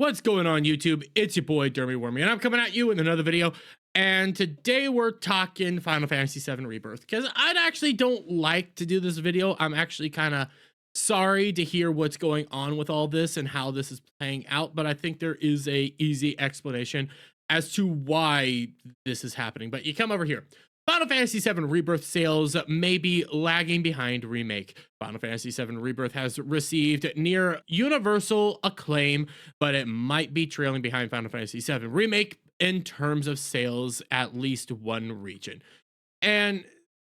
What's going on YouTube? It's your boy Dermy Wormy, and I'm coming at you with another video. And today we're talking Final Fantasy VII Rebirth, because I actually don't like to do this video. I'm actually kind of sorry to hear what's going on with all this and how this is playing out, but I think there is a easy explanation as to why this is happening. But you come over here. Final Fantasy VII Rebirth sales may be lagging behind Remake. Final Fantasy VII Rebirth has received near universal acclaim, but it might be trailing behind Final Fantasy VII Remake in terms of sales, at least one region. And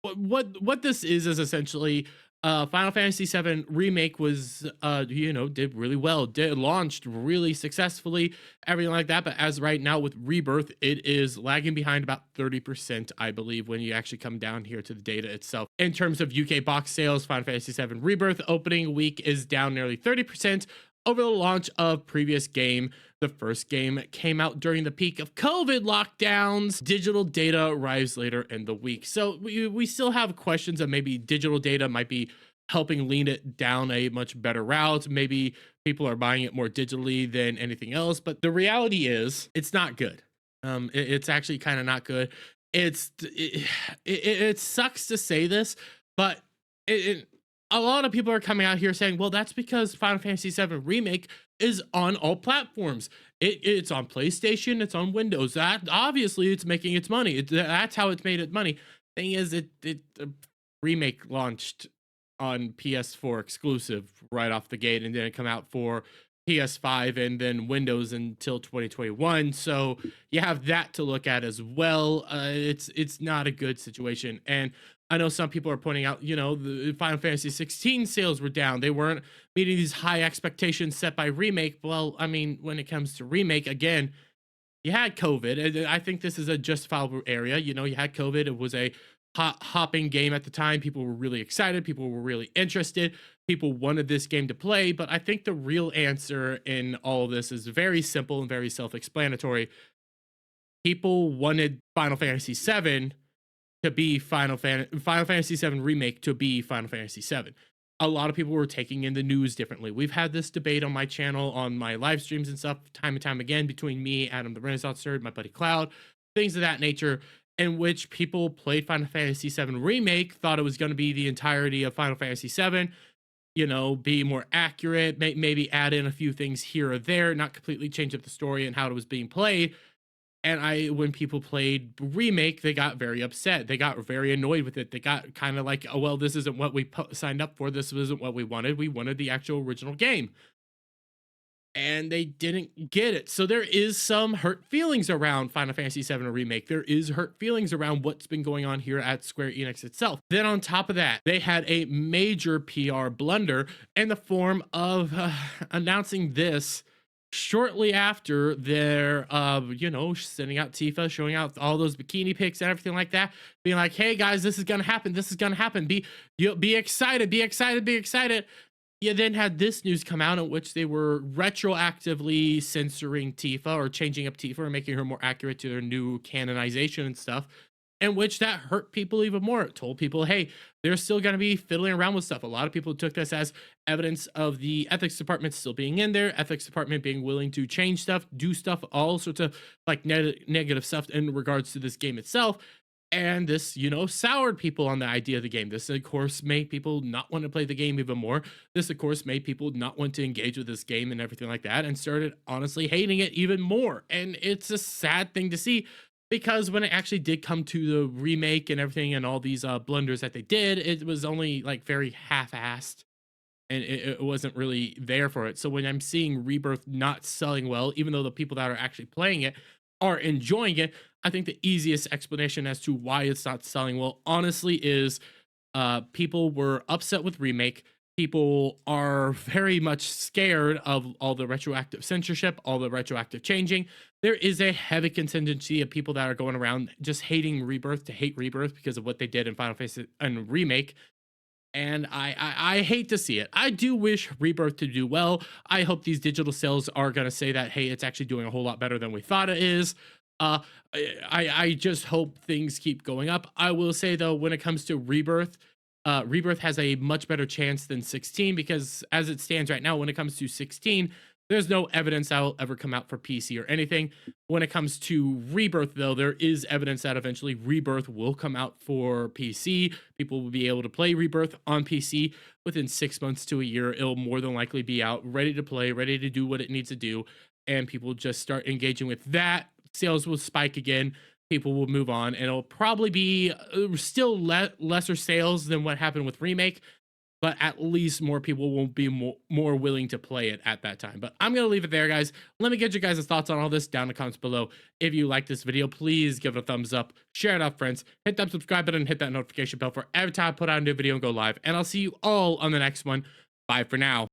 what this is essentially Final Fantasy VII Remake was, did really well, launched really successfully, everything like that. But as right now with Rebirth, it is lagging behind about 30%, I believe, when you actually come down here to the data itself. In terms of UK box sales, Final Fantasy VII Rebirth opening week is down nearly 30% over the launch of previous game. The first game came out during the peak of COVID lockdowns. Digital data arrives later in the week. So we still have questions of maybe digital data might be helping lean it down a much better route. Maybe people are buying it more digitally than anything else. But the reality is it's not good. It's actually kind of not good. It sucks to say this, but a lot of people are coming out here saying, well, that's because Final Fantasy VII Remake is on all platforms. It's on PlayStation, it's on Windows. That obviously it's making its money. That's how it's made its money. Thing is, Remake launched on PS4 exclusive right off the gate and didn't come out for PS5 and then Windows until 2021. So you have that to look at as well. It's not a good situation. And I know some people are pointing out, the Final Fantasy 16 sales were down. They weren't meeting these high expectations set by Remake. Well, I mean, when it comes to Remake, again, you had COVID. And I think this is a justifiable area. You had COVID. It was a hopping game at the time. People were really excited. People were really interested. People wanted this game to play. But I think the real answer in all of this is very simple and very self-explanatory. People wanted Final Fantasy VII to be Final Fantasy VII Remake to be Final Fantasy VII. A lot of people were taking in the news differently. We've had this debate on my channel, on my live streams and stuff, time and time again, between me, Adam the Renaissance Nerd, my buddy Cloud, things of that nature, in which people played Final Fantasy VII Remake, thought it was going to be the entirety of Final Fantasy VII, be more accurate, maybe add in a few things here or there, not completely change up the story and how it was being played. And when people played Remake, they got very upset. They got very annoyed with it. They got kind of like, oh, well, this isn't what we signed up for. This isn't what we wanted. We wanted the actual original game. And they didn't get it. So there is some hurt feelings around Final Fantasy VII Remake. There is hurt feelings around what's been going on here at Square Enix itself. Then on top of that, they had a major PR blunder in the form of announcing this shortly after they're, sending out Tifa, showing out all those bikini pics and everything like that, being like, hey guys, this is gonna happen. This is gonna happen. Be excited, be excited, be excited. You then had this news come out in which they were retroactively censoring Tifa or changing up Tifa or making her more accurate to their new canonization and stuff, in which that hurt people even more. It told people, hey, they're still going to be fiddling around with stuff. A lot of people took this as evidence of the ethics department still being in there, ethics department being willing to change stuff, do stuff, all sorts of like negative stuff in regards to this game itself. And this, soured people on the idea of the game. This, of course, made people not want to play the game even more. This, of course, made people not want to engage with this game and everything like that, and started honestly hating it even more. And it's a sad thing to see, because when it actually did come to the remake and everything and all these blunders that they did, it was only like very half-assed, and it wasn't really there for it. So when I'm seeing Rebirth not selling well, even though the people that are actually playing it are enjoying it, I think the easiest explanation as to why it's not selling well, honestly, is people were upset with Remake. People are very much scared of all the retroactive censorship, all the retroactive changing. There is a heavy contingency of people that are going around just hating Rebirth to hate Rebirth because of what they did in Final Fantasy and Remake. And I hate to see it. I do wish Rebirth to do well. I hope these digital sales are going to say that, hey, it's actually doing a whole lot better than we thought it is. I just hope things keep going up. I will say, though, when it comes to Rebirth, Rebirth has a much better chance than 16, because as it stands right now, when it comes to 16, There's no evidence that will ever come out for PC or anything. When it comes to Rebirth, though, there is evidence that eventually Rebirth will come out for PC. People will be able to play Rebirth on PC within 6 months to a year. It'll more than likely be out, ready to play, ready to do what it needs to do, and people just start engaging with that. Sales will spike again. People will move on, and it'll probably be still lesser sales than what happened with Remake, but at least more people will be more willing to play it at that time. But I'm going to leave it there, guys. Let me get your guys' thoughts on all this down in the comments below. If you like this video, please give it a thumbs up, share it out, friends, hit that subscribe button, hit that notification bell for every time I put out a new video and go live. And I'll see you all on the next one. Bye for now.